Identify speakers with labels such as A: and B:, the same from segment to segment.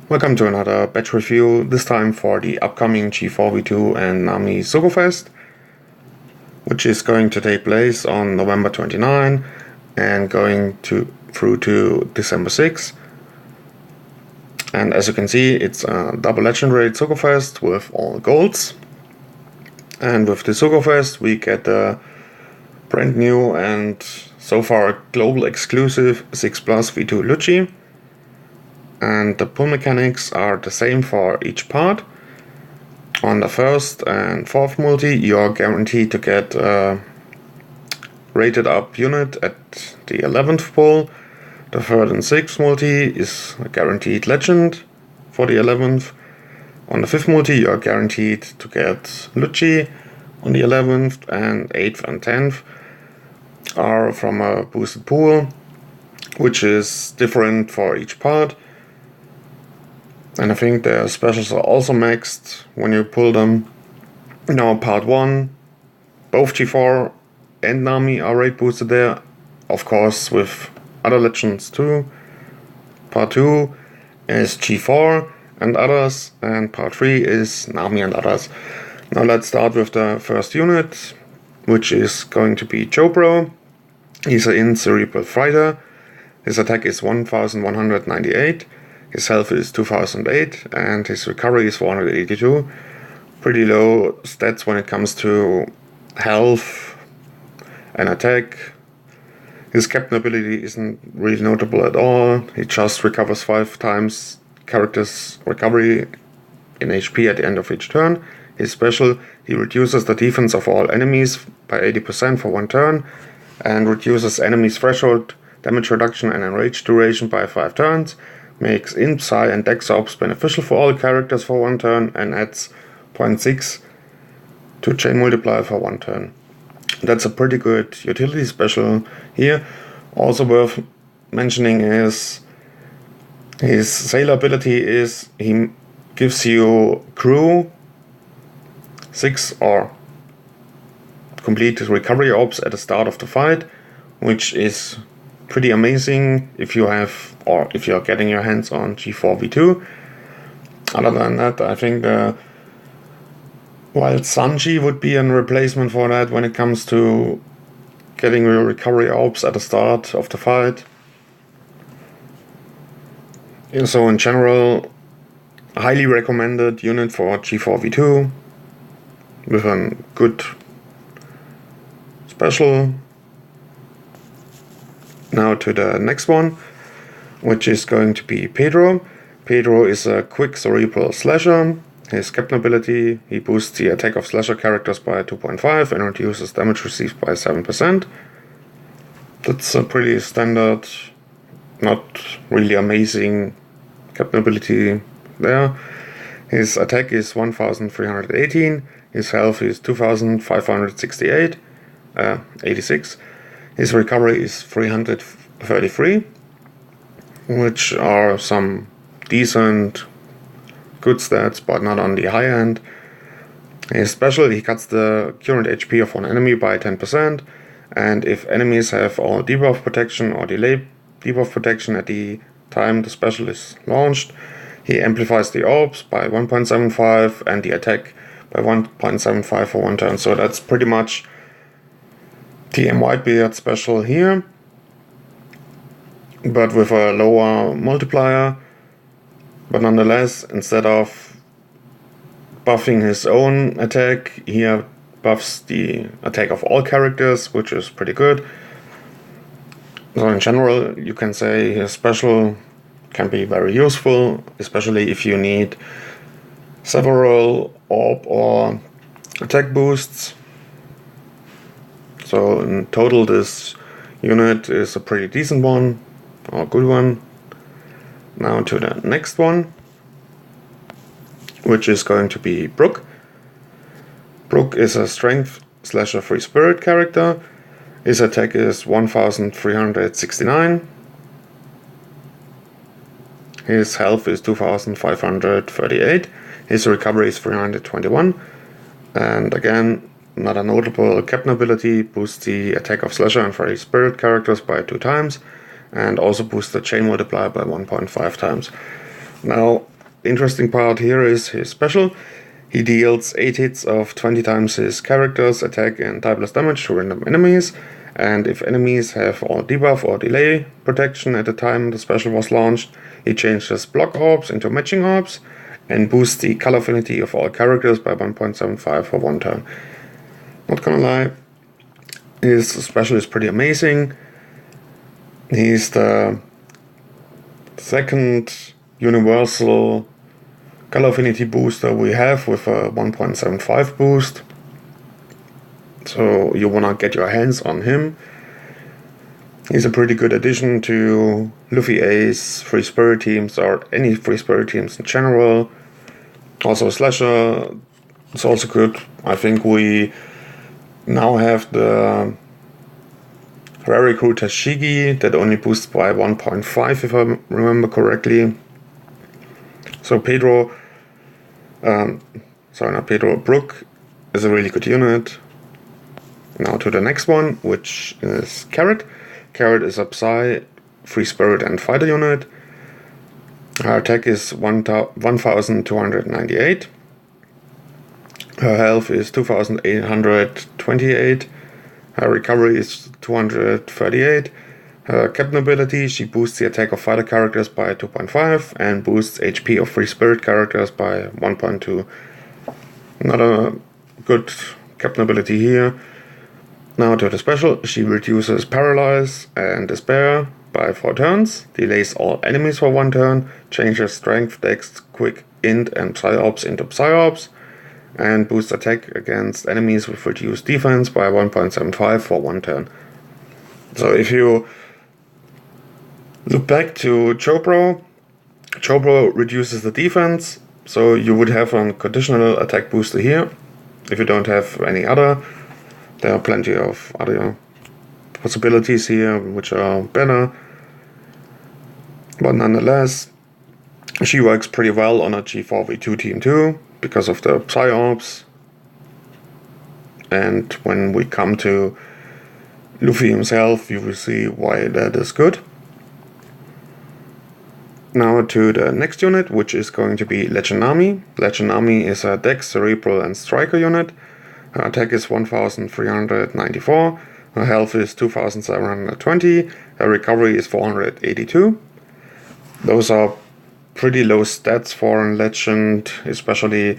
A: Welcome to another batch review, this time for the upcoming G4 V2 and Nami Sugo-Fest, which is going to take place on November 29 and going through to December 6. And as you can see, it's a double legendary Sugo-Fest with all golds. And with the Sugo-Fest we get a brand new and so far global exclusive 6+ V2 Lucci. And the pull mechanics are the same for each part. On the first and fourth multi you are guaranteed to get a rated up unit at the 11th pull. The third and sixth multi is a guaranteed legend for the 11th. On the fifth multi you are guaranteed to get Lucci on the 11th, and 8th and 10th are from a boosted pool, which is different for each part. And I think their specials are also maxed when you pull them. Now part 1, both G4 and Nami are rate boosted there, of course with other legends too. Part 2 is G4 and others, and part 3 is Nami and others. Now let's start with the first unit, which is going to be Jobro. He's an cerebral fighter. His attack is 1198. His health is 2008 and his recovery is 482. Pretty low stats when it comes to health and attack. His captain ability isn't really notable at all. He just recovers 5 times character's recovery in HP at the end of each turn. His special, he reduces the defense of all enemies by 80% for 1 turn and reduces enemies' threshold damage reduction and enrage duration by 5 turns. Makes Int, Psi and Dex Orbs beneficial for all characters for 1 turn and adds 0.6 to chain multiplier for 1 turn. That's a pretty good utility special here. Also worth mentioning is his sailor ability is he gives you crew 6 or complete recovery orbs at the start of the fight, which is pretty amazing if you have, or if you're getting your hands on G4 V2. Other than that, I think while Sanji would be a replacement for that when it comes to getting your recovery orbs at the start of the fight. So in general, highly recommended unit for G4 V2 with a good special. Now to the next one, which is going to be Pedro. Pedro is a quick cerebral slasher. His captain ability, he boosts the attack of slasher characters by 2.5 and reduces damage received by 7%. That's a pretty standard, not really amazing captain ability there. His attack is 1318, his health is 2568, 86. His recovery is 333, which are some decent, good stats, but not on the high end. His special, he cuts the current HP of one enemy by 10%, and if enemies have all debuff protection or delay debuff protection at the time the special is launched, he amplifies the orbs by 1.75 and the attack by 1.75 for 1 turn. So that's pretty much the Whitebeard special here, but with a lower multiplier. But nonetheless, instead of buffing his own attack, he buffs the attack of all characters, which is pretty good. So in general, you can say his special can be very useful, especially if you need several orb or attack boosts. So in total this unit is a pretty decent one, or good one. Now to the next one, which is going to be Brook. Brook is a strength slasher free spirit character. His attack is 1369. His health is 2538. His recovery is 321. And again, Another notable captain ability boosts the attack of Slasher and Free Spirit characters by 2 times, and also boosts the chain multiplier by 1.5 times. Now, the interesting part here is his special. He deals 8 hits of 20 times his character's attack and typeless damage to random enemies, and if enemies have all debuff or delay protection at the time the special was launched, he changes block orbs into matching orbs and boosts the color affinity of all characters by 1.75 for 1 turn. Not gonna lie, his special is pretty amazing. He's the second universal color affinity booster we have with a 1.75 boost. So you wanna get your hands on him. He's a pretty good addition to Luffy Ace, Free Spirit teams, or any Free Spirit teams in general. Also Slasher is also good. I think we now have the Rare Crew Tashigi that only boosts by 1.5 if I remember correctly. So Pedro, Brook is a really good unit. Now to the next one, which is Carrot. Carrot is a Psy, Free Spirit and Fighter unit. Her attack is 1298. Her health is 2828. Her recovery is 238. Her captain ability, she boosts the attack of fighter characters by 2.5 and boosts HP of free spirit characters by 1.2. Another good captain ability here. Now to the special, she reduces Paralyze and Despair by 4 turns, delays all enemies for 1 turn, changes Strength, Dex, Quick, Int and Psyops into Psyops, and boosts attack against enemies with reduced defense by 1.75 for 1 turn. So if you look back to Chopro reduces the defense, so you would have a conditional attack booster here. If you don't have any other, there are plenty of other possibilities here which are better. But nonetheless, she works pretty well on a G4V2 team too, because of the Psyops. And when we come to Luffy himself, you will see why that is good. Now to the next unit, which is going to be Legend Nami. Legend Nami is a Dex, Cerebral and Striker unit. Her attack is 1394. Her health is 2720. Her recovery is 482. Those are pretty low stats for a legend, especially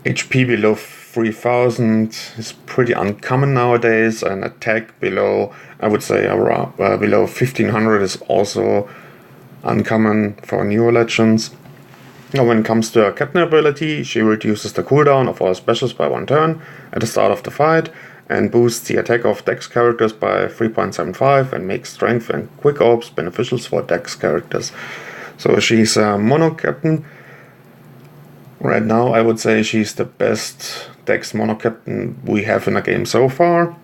A: HP below 3000 is pretty uncommon nowadays, and attack below, I would say, around, below 1500 is also uncommon for newer legends. Now when it comes to her captain ability, she reduces the cooldown of all specials by 1 turn at the start of the fight, and boosts the attack of Dex characters by 3.75 and makes strength and quick orbs beneficial for Dex characters. So she's a mono captain. Right now I would say she's the best Dex mono captain we have in the game so far.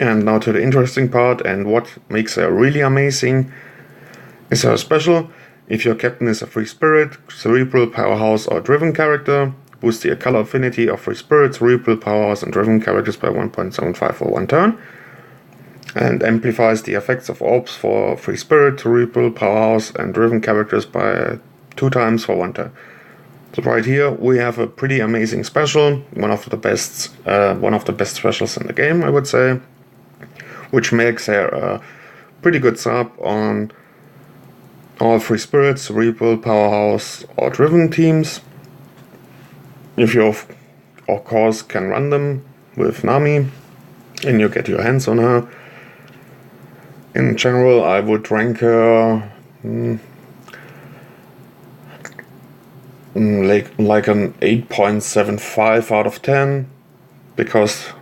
A: And now to the interesting part, and what makes her really amazing is her special. If your captain is a free spirit, cerebral, powerhouse or driven character, boost the color affinity of free spirit, cerebral, powerhouse and driven characters by 1.75 for 1 turn, and amplifies the effects of orbs for free spirit, cerebral, powerhouse and driven characters by 2 times for 1 turn. So right here we have a pretty amazing special, one of the best specials in the game, I would say, which makes her a pretty good sub on all free spirit, cerebral, powerhouse or driven teams. If you of course can run them with Nami and you get your hands on her. In general, I would rank her like an 8.75 out of 10, because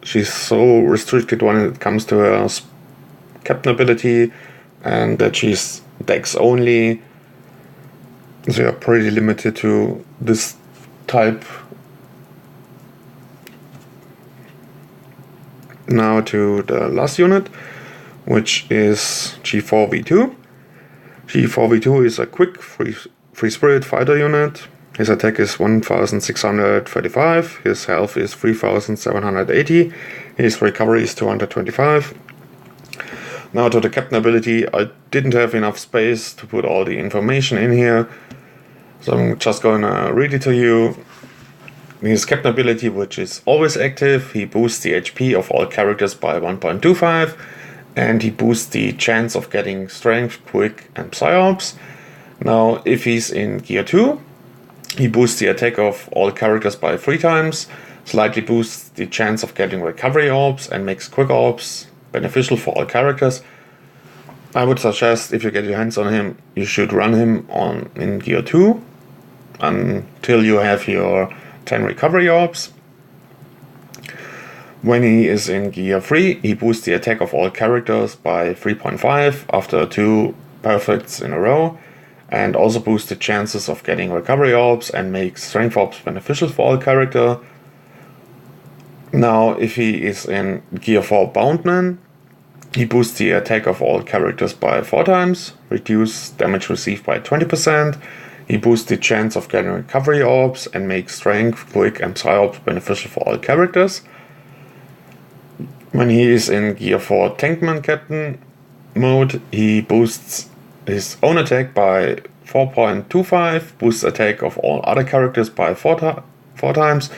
A: she's so restricted when it comes to her captain ability, and that she's Dex only. So you're pretty limited to this type. Now to the last unit, which is G4V2. G4V2 is a quick free spirit fighter unit. His attack is 1635. His health is 3780. His recovery is 225. Now to the captain ability, I didn't have enough space to put all the information in here. So I'm just gonna read it to you. His captain ability, which is always active, he boosts the HP of all characters by 1.25, and he boosts the chance of getting strength, quick, and psyops. Now, if he's in gear 2, he boosts the attack of all characters by 3 times, slightly boosts the chance of getting recovery orbs, and makes quick orbs beneficial for all characters. I would suggest, if you get your hands on him, you should run him in gear 2 until you have your 10 recovery orbs. When he is in gear 3, he boosts the attack of all characters by 3.5 after 2 perfects in a row, and also boosts the chances of getting recovery orbs and makes strength orbs beneficial for all character. Now, if he is in gear 4 Boundman, he boosts the attack of all characters by 4 times, reduce damage received by 20%, he boosts the chance of getting recovery orbs and makes strength, quick, and psyops beneficial for all characters. When he is in gear 4 Tankman Captain mode, he boosts his own attack by 4.25, boosts attack of all other characters by 4 times,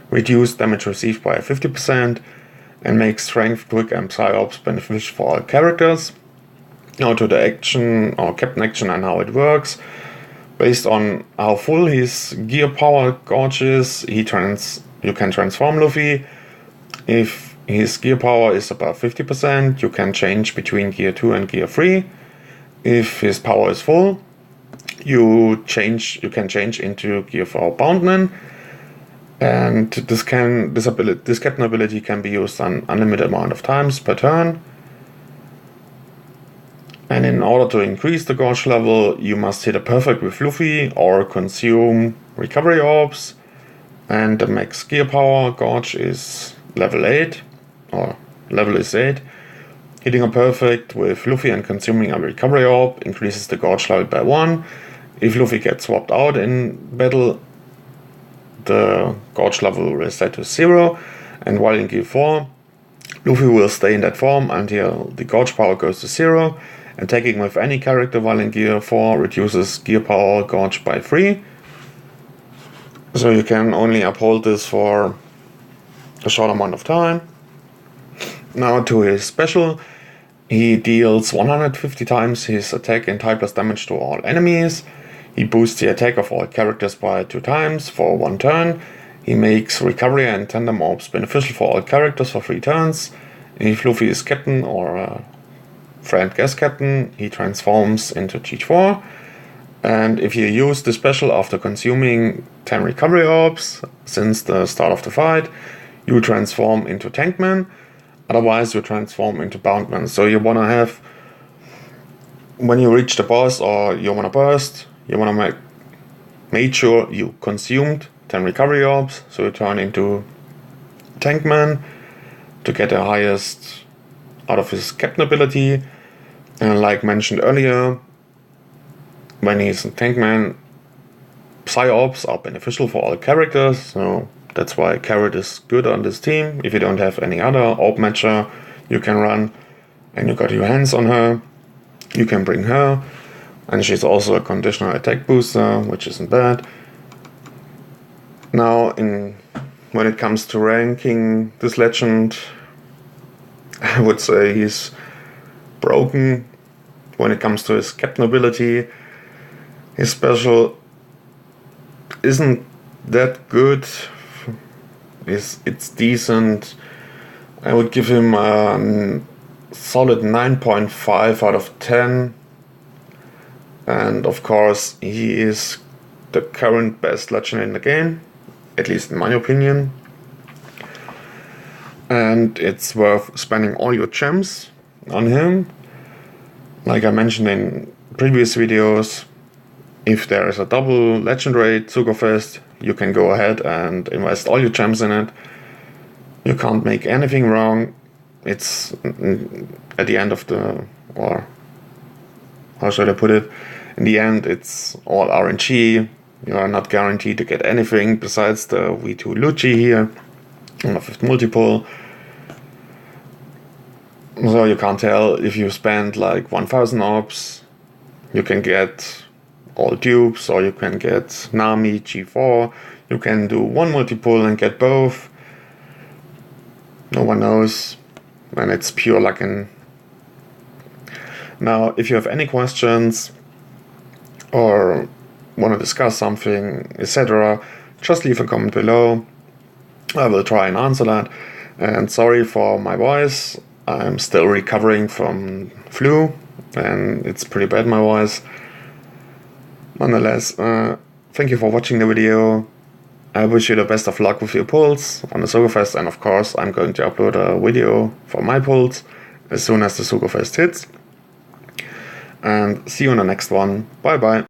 A: reduce damage received by 50%, and makes strength, quick, and psyops beneficial for all characters. Now to the action or captain action and how it works. Based on how full his gear power gauge is, you can transform Luffy. If his gear power is above 50%, you can change between gear 2 and gear 3. If his power is full, you can change into gear 4 Boundman. And this captain ability can be used an unlimited amount of times per turn. And in order to increase the gauge level, you must hit a perfect with Luffy or consume recovery orbs. And the max gear power gauge is level 8, or level is 8. Hitting a perfect with Luffy and consuming a recovery orb increases the gauge level by 1. If Luffy gets swapped out in battle, the gauge level will reset to 0. And while in gear 4, Luffy will stay in that form until the gauge power goes to 0. Attacking with any character while in gear 4 reduces gear power gauge by 3. So you can only uphold this for a short amount of time. Now to his special, he deals 150 times his attack and type plus damage to all enemies. He boosts the attack of all characters by 2 times for 1 turn. He makes recovery and tandem orbs beneficial for all characters for 3 turns. If Luffy is captain or friend guest captain, he transforms into G4. And if you use the special after consuming 10 recovery orbs since the start of the fight, you transform into Tankman. Otherwise, you transform into Boundman. So you want to have, when you reach the boss or you want to burst, you want to make sure you consumed 10 recovery orbs. So you turn into Tankman to get the highest out of his captain ability. And like mentioned earlier, when he's in Tankman, psyops are beneficial for all characters, so that's why Carrot is good on this team. If you don't have any other orb matcher you can run and you got your hands on her, you can bring her. And she's also a conditional attack booster, which isn't bad. Now, when it comes to ranking this legend, I would say he's broken when it comes to his captain ability. His special isn't that good. It's decent. I would give him a solid 9.5 out of 10. And of course, he is the current best legend in the game, at least in my opinion. And it's worth spending all your gems on him. Like I mentioned in previous videos, if there is a double legend raid Sugo-Fest, you can go ahead and invest all your gems in it. You can't make anything wrong. It's at the end of or how should I put it? In the end, it's all RNG. You are not guaranteed to get anything besides the V2 Luffy here on the 5th multiple. So you can't tell if you spend like 1000 orbs, you can get all dupes, or you can get Nami G4. You can do one multi-pull and get both. No one knows, and it's pure luck. Now, if you have any questions or want to discuss something, etc., just leave a comment below. I will try and answer that. And sorry for my voice. I'm still recovering from flu, and it's pretty bad, my voice. Nonetheless, thank you for watching the video. I wish you the best of luck with your pulls on the Sugo-Fest, and of course I'm going to upload a video for my pulls as soon as the Sugo-Fest hits. And see you in the next one. Bye bye.